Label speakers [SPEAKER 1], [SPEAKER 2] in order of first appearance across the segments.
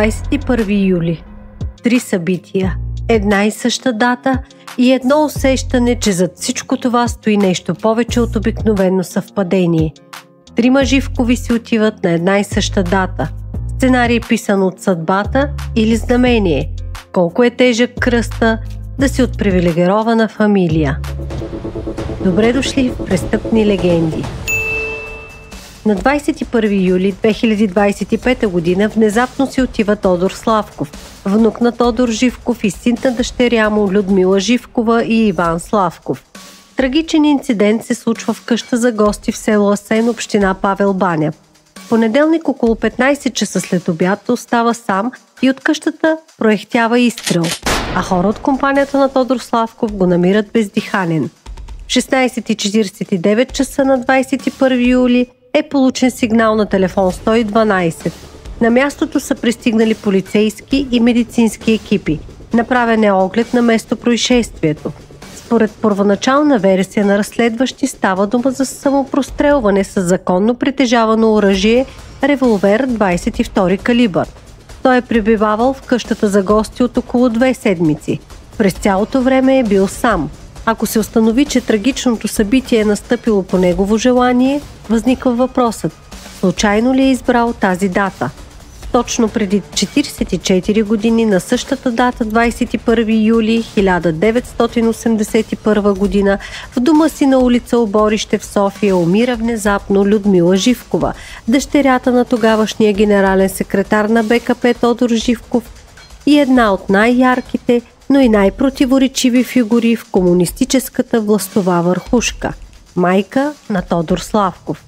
[SPEAKER 1] 21 юли. 3 събития, една и съща дата и едно усещане, че зад всичко това стои нещо повече от обикновено съвпадение. 3 Живкови си отиват на една и съща дата. Сценарий писан от съдбата или знамение. Колко е тежък кръста да си от привилегирована фамилия. Добре дошли в Престъпни легенди. На 21 юли 2025 година внезапно си отива Тодор Славков, внук на Тодор Живков и син на дъщеря му Людмила Живкова и Иван Славков. Трагичен инцидент се случва в къща за гости в село Асен, община Павел баня. В понеделник около 15 часа след обяд остава сам и от къщата проехтява изстрел, а хора от компанията на Тодор Славков го намират бездиханен. В 16:49 часа на 21 юли е получен сигнал на телефон 112. На мястото са пристигнали полицейски и медицински екипи. Направен е оглед на местопроизшествието. Според първоначална версия на разследващи става дума за самопрострелване с законно притежавано оръжие револвер 22 калибър. Той е пребивавал в къщата за гости от около 2 седмици. През цялото време е бил сам. Ако се установи, че трагичното събитие е настъпило по негово желание, възниква въпросът: случайно ли е избрал тази дата? Точно преди 44 години на същата дата, 21 юли 1981 година, в дома си на улица Оборище в София умира внезапно Людмила Живкова, дъщерята на тогавашния генерален секретар на БКП Тодор Живков и една от най-ярките, но и най-противоречиви фигури в комунистическата властова върхушка – майка на Тодор Славков.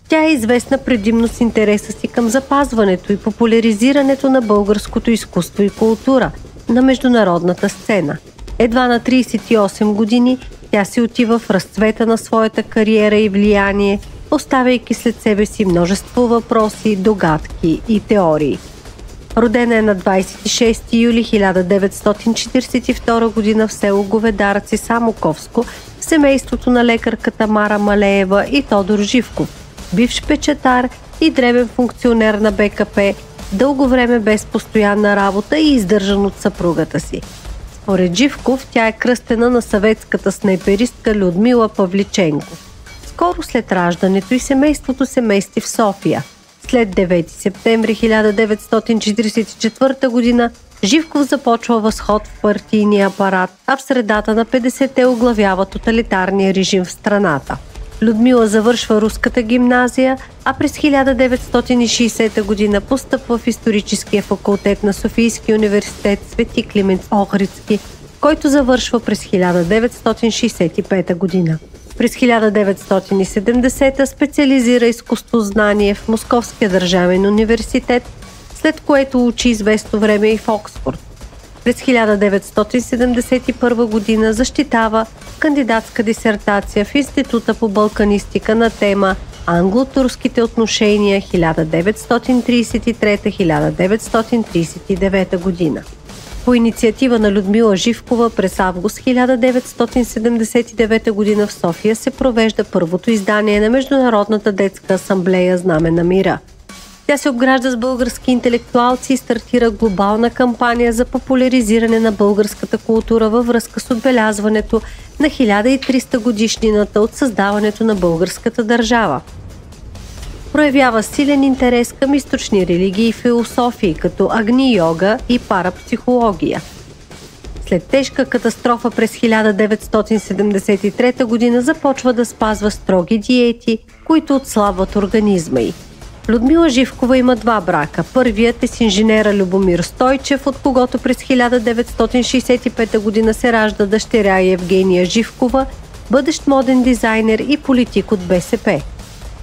[SPEAKER 1] Тя е известна предимно с интереса си към запазването и популяризирането на българското изкуство и култура на международната сцена. Едва на 38 години тя се отива в разцвета на своята кариера и влияние, оставяйки след себе си множество въпроси, догадки и теории. Родена е на 26 юли 1942 година в село Говедарци, Самоковско, в семейството на лекарката Мара Малеева и Тодор Живков, бивш печатар и дребен функционер на БКП, дълго време без постоянна работа и издържан от съпругата си. Според Живков тя е кръстена на съветската снайперистка Людмила Павличенко. Скоро след раждането и семейството се мести в София. След 9 септември 1944 година Живков започва възход в партийния апарат, а в средата на 50-те оглавява тоталитарния режим в страната. Людмила завършва руската гимназия, а през 1960 година постъпва в историческия факултет на Софийския университет Свети Климент Охридски, който завършва през 1965 година. През 1970 специализира изкуствознание в Московския държавен университет, след което учи известно време и в Оксфорд. През 1971 година защитава кандидатска дисертация в Института по балканистика на тема Англо-турските отношения 1933-1939 година. По инициатива на Людмила Живкова през август 1979 година в София се провежда първото издание на Международната детска асамблея Знаме на мира. Тя се обгражда с български интелектуалци и стартира глобална кампания за популяризиране на българската култура във връзка с отбелязването на 1300 годишнината от създаването на българската държава. Проявява силен интерес към източни религии и философии, като агни-йога и парапсихология. След тежка катастрофа през 1973 година започва да спазва строги диети, които отслабват организма й. Людмила Живкова има 2 брака. Първият е с инженера Любомир Стойчев, от когото през 1965 година се ражда дъщеря Евгения Живкова, бъдещ моден дизайнер и политик от БСП.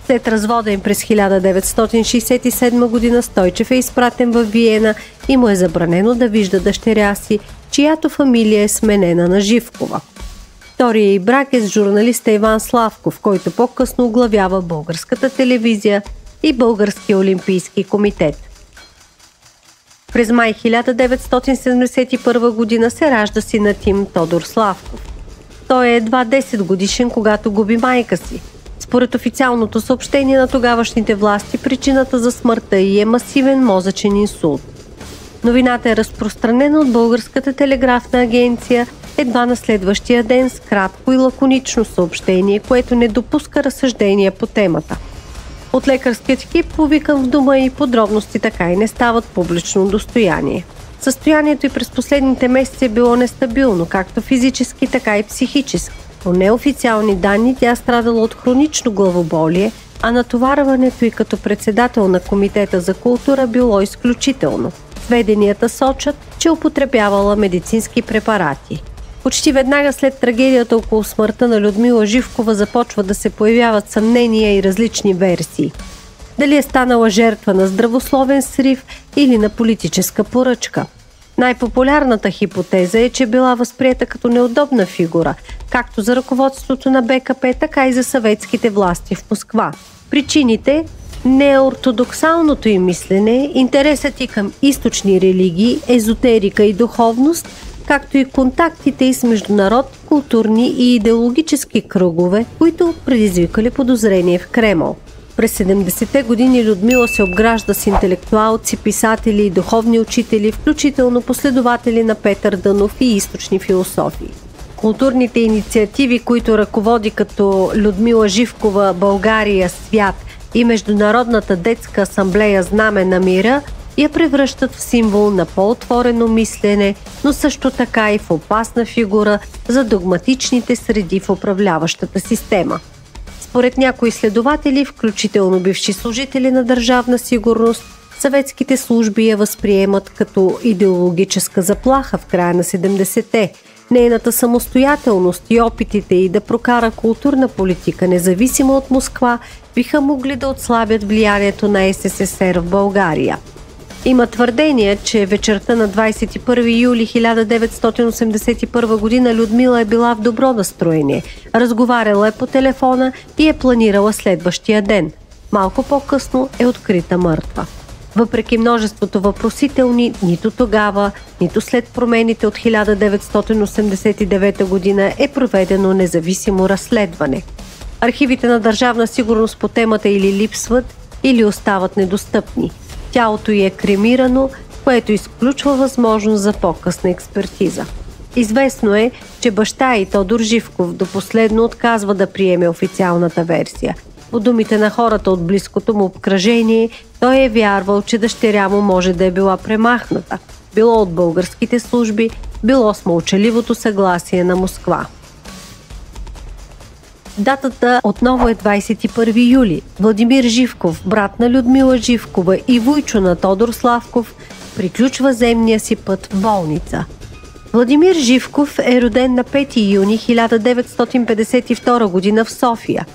[SPEAKER 1] След развода им през 1967 година Стойчев е изпратен във Виена и му е забранено да вижда дъщеря си, чиято фамилия е сменена на Живкова. Втория й брак е с журналиста Иван Славков, който по-късно оглавява българската телевизия и Българския олимпийски комитет. През май 1971 година се ражда синът им Тодор Славков. Той е едва 10 годишен, когато губи майка си. Според официалното съобщение на тогавашните власти, причината за смъртта ѝ е масивен мозъчен инсулт. Новината е разпространена от Българската телеграфна агенция едва на следващия ден с кратко и лаконично съобщение, което не допуска разсъждения по темата. От лекарският екип повикан в дома и подробности така и не стават публично достояние. Състоянието й през последните месеци е било нестабилно, както физически, така и психически. По неофициални данни тя страдала от хронично главоболие, а натоварването й като председател на Комитета за култура било изключително. Сведенията сочат, че употребявала медицински препарати. Почти веднага след трагедията около смъртта на Людмила Живкова започват да се появяват съмнения и различни версии. Дали е станала жертва на здравословен срив или на политическа поръчка. Най-популярната хипотеза е, че била възприета като неудобна фигура, както за ръководството на БКП, така и за съветските власти в Москва. Причините – неортодоксалното им мислене, интересът и към източни религии, езотерика и духовност, както и контактите й с международни, културни и идеологически кръгове, които предизвикали подозрение в Кремъл. През 70-те години Людмила се обгражда с интелектуалци, писатели и духовни учители, включително последователи на Петър Дънов и източни философии. Културните инициативи, които ръководи като Людмила Живкова «България, свят» и Международната детска асамблея «Знаме на мира», я превръщат в символ на по-отворено мислене, но също така и в опасна фигура за догматичните среди в управляващата система. Според някои изследователи, включително бивши служители на Държавна сигурност, съветските служби я възприемат като идеологическа заплаха в края на 70-те. Нейната самостоятелност и опитите й да прокара културна политика, независима от Москва, биха могли да отслабят влиянието на СССР в България. Има твърдение, че вечерта на 21 юли 1981 година Людмила е била в добро настроение, разговаряла е по телефона и е планирала следващия ден. Малко по-късно е открита мъртва. Въпреки множеството въпросителни, нито тогава, нито след промените от 1989 година е проведено независимо разследване. Архивите на Държавна сигурност по темата или липсват, или остават недостъпни. Тялото й е кремирано, което изключва възможност за по-късна експертиза. Известно е, че баща й Тодор Живков до последно отказва да приеме официалната версия. По думите на хората от близкото му обкръжение, той е вярвал, че дъщеря му може да е била премахната, било от българските служби, било с мълчаливото съгласие на Москва. Датата отново е 21 юли. Владимир Живков, брат на Людмила Живкова и вуйчо на Тодор Славков, приключва земния си път в болница. Владимир Живков е роден на 5 юни 1952 година в София.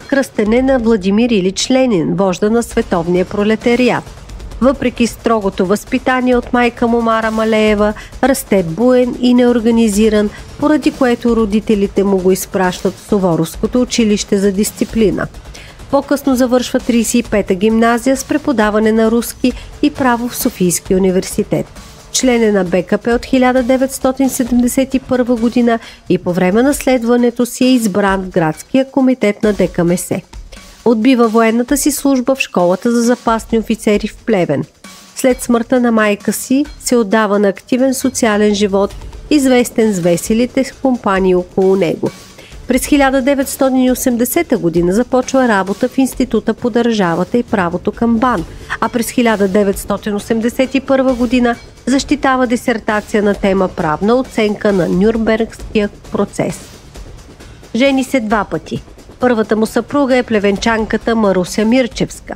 [SPEAKER 1] Кръстен е на Владимир Илич Ленин, вожда на световния пролетариат. Въпреки строгото възпитание от майка му Мара Малеева, расте буен и неорганизиран, поради което родителите му го изпращат в Суворовското училище за дисциплина. По-късно завършва 35-та гимназия с преподаване на руски и право в Софийския университет. Член е на БКП от 1971 година и по време на следването си е избран в градския комитет на ДКМС. Отбива военната си служба в школата за запасни офицери в Плевен. След смъртта на майка си се отдава на активен социален живот, известен с веселите компании около него. През 1980 година започва работа в Института по държавата и правото към БАН, а през 1981 година защитава дисертация на тема правна оценка на Нюрнбергския процес. Жени се 2 пъти. Първата му съпруга е плевенчанката Маруся Мирчевска.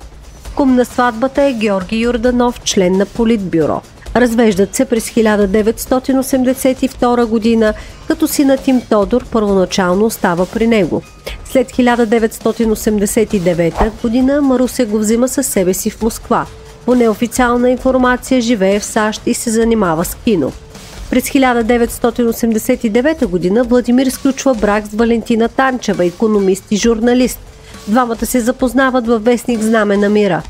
[SPEAKER 1] Кум на сватбата е Георги Йорданов, член на Политбюро. Развеждат се през 1982 година, като синът им Тодор първоначално остава при него. След 1989 година Маруся го взима със себе си в Москва. По неофициална информация живее в САЩ и се занимава с кино. През 1989 година Владимир сключва брак с Валентина Танчева, икономист и журналист. Двамата се запознават във вестник Знаме на мира.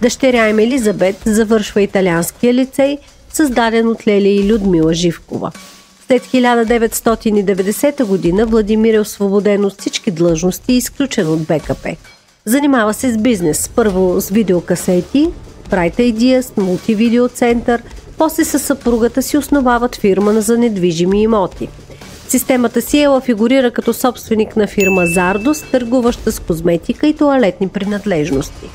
[SPEAKER 1] Дъщеря им Елизабет завършва италианския лицей, създаден от Лелия и Людмила Живкова. В След 1990 година Владимир е освободен от всички длъжности и изключен от БКП. Занимава се с бизнес, първо с видеокасети, Bright Ideas, мултивидеоцентър, после със съпругата си основават фирма за недвижими имоти. Системата Сиела фигурира като собственик на фирма Зардос, търгуваща с козметика и тоалетни принадлежности.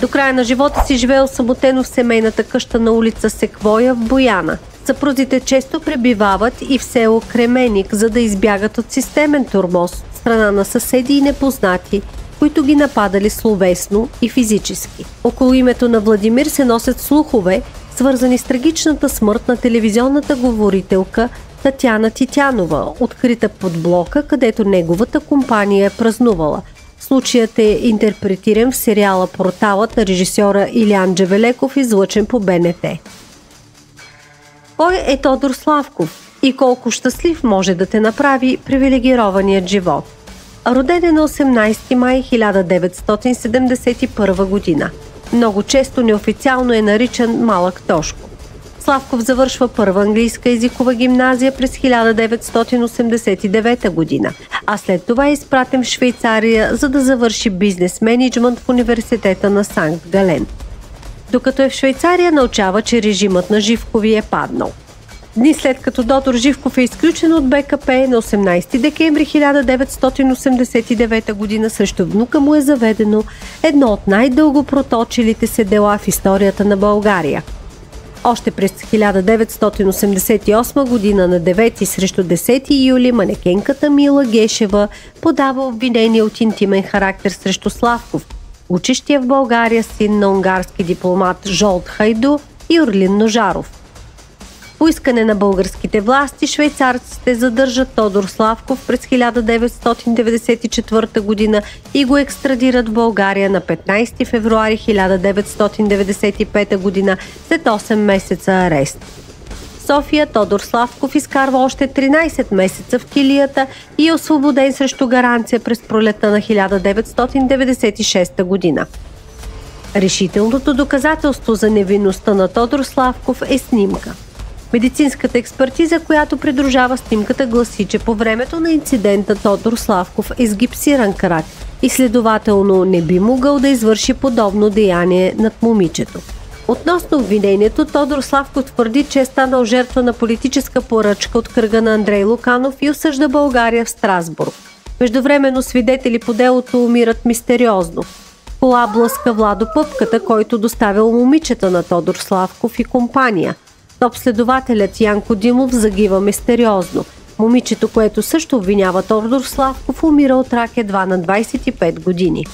[SPEAKER 1] До края на живота си живеел самотено в семейната къща на улица Секвоя в Бояна. Съпрузите често пребивават и в село Кременик, за да избягат от системен тормоз от страна на съседи и непознати, които ги нападали словесно и физически. Около името на Владимир се носят слухове, свързани с трагичната смърт на телевизионната говорителка Татяна Титянова, открита под блока, където неговата компания е празнувала. Случаят е интерпретиран в сериала "Порталът" на режисьора Илян Джавелеков, излъчен по БНТ. Кой е Тодор Славков и колко щастлив може да те направи привилегированият живот? Роден е на 18 май 1971 година. Много често неофициално е наричан Малък Тошко. Славков завършва първа английска езикова гимназия през 1989 година, а след това е изпратен в Швейцария, за да завърши бизнес мениджмънт в университета на Санкт Гален. Докато е в Швейцария, научава, че режимът на Живкови е паднал. Дни след като Тодор Живков е изключен от БКП, на 18 декември 1989 година срещу внука му е заведено едно от най-дълго проточилите се дела в историята на България. Още през 1988 година на 9 срещу 10 юли манекенката Мила Гешева подава обвинение от интимен характер срещу Славков, учещия в България син на унгарски дипломат Жолт Хайду и Орлин Ножаров. По искане на българските власти, швейцарците задържат Тодор Славков през 1994 година и го екстрадират в България на 15 февруари 1995 година след 8 месеца арест. В София Тодор Славков изкарва още 13 месеца в килията и е освободен срещу гаранция през пролетта на 1996 година. Решителното доказателство за невинността на Тодор Славков е снимка. Медицинската експертиза, която придружава снимката, гласи, че по времето на инцидента Тодор Славков е с гипсиран крак и следователно не би могъл да извърши подобно деяние над момичето. Относно обвинението, Тодор Славков твърди, че е станал жертва на политическа поръчка от кръга на Андрей Луканов и осъжда България в Страсбург. Междувременно свидетели по делото умират мистериозно. Кола блъска Владо Пъпката, който доставил момичета на Тодор Славков и компания. Топ-следователят Янко Димов загива мистериозно. Момичето, което също обвинява Тодор Славков, умира от рак едва на 25 години.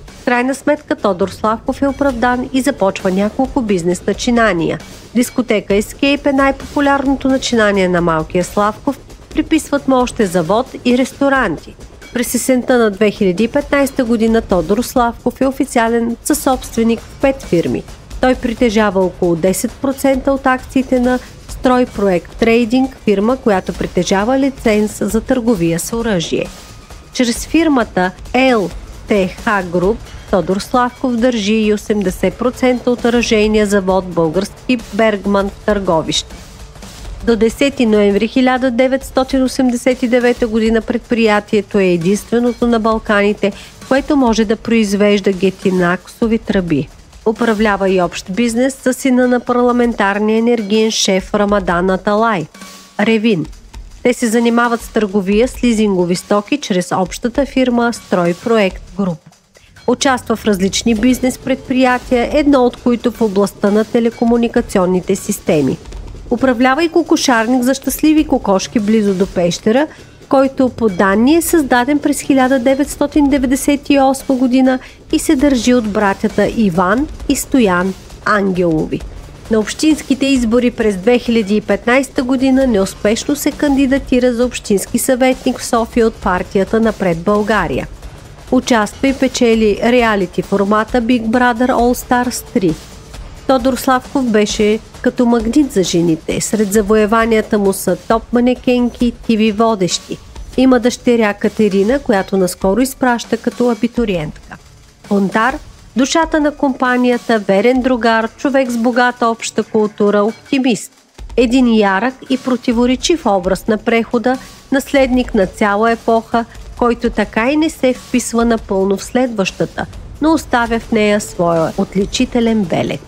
[SPEAKER 1] В крайна сметка Тодор Славков е оправдан и започва няколко бизнес начинания. Дискотека Escape е най-популярното начинание на малкия Славков, приписват му още завод и ресторанти. През есента на 2015 година Тодор Славков е официален съсобственик в 5 фирми. Той притежава около 10% от акциите на Стройпроект Трейдинг, фирма, която притежава лиценз за търговия с оръжие. Чрез фирмата LTH Group Тодор Славков държи и 80% от оръжейния завод Български Бергман в Търговище. До 10 ноември 1989 година предприятието е единственото на Балканите, което може да произвежда гетинаксови тръби. Управлява и общ бизнес със сина на парламентарния енергиен шеф Рамадан Аталай – Ревин. Те се занимават с търговия с лизингови стоки чрез общата фирма Стройпроект Груп. Участва в различни бизнес предприятия, едно от които в областта на телекомуникационните системи. Управлява и кокошарник за щастливи кокошки близо до Пещера, който по данни е създаден през 1998 година и се държи от братята Иван и Стоян Ангелови. На общинските избори през 2015 година неуспешно се кандидатира за общински съветник в София от партията Напред България. Участва и печели реалити формата Big Brother All Stars 3. Тодор Славков беше като магнит за жените. Сред завоеванията му са топ манекенки, ТВ водещи. Има дъщеря Катерина, която наскоро изпраща като абитуриентка. Бунтар, душата на компанията, верен другар, човек с богата обща култура, оптимист. Един ярък и противоречив образ на прехода, наследник на цяла епоха, който така и не се вписва напълно в следващата, но оставя в нея своя отличителен белег.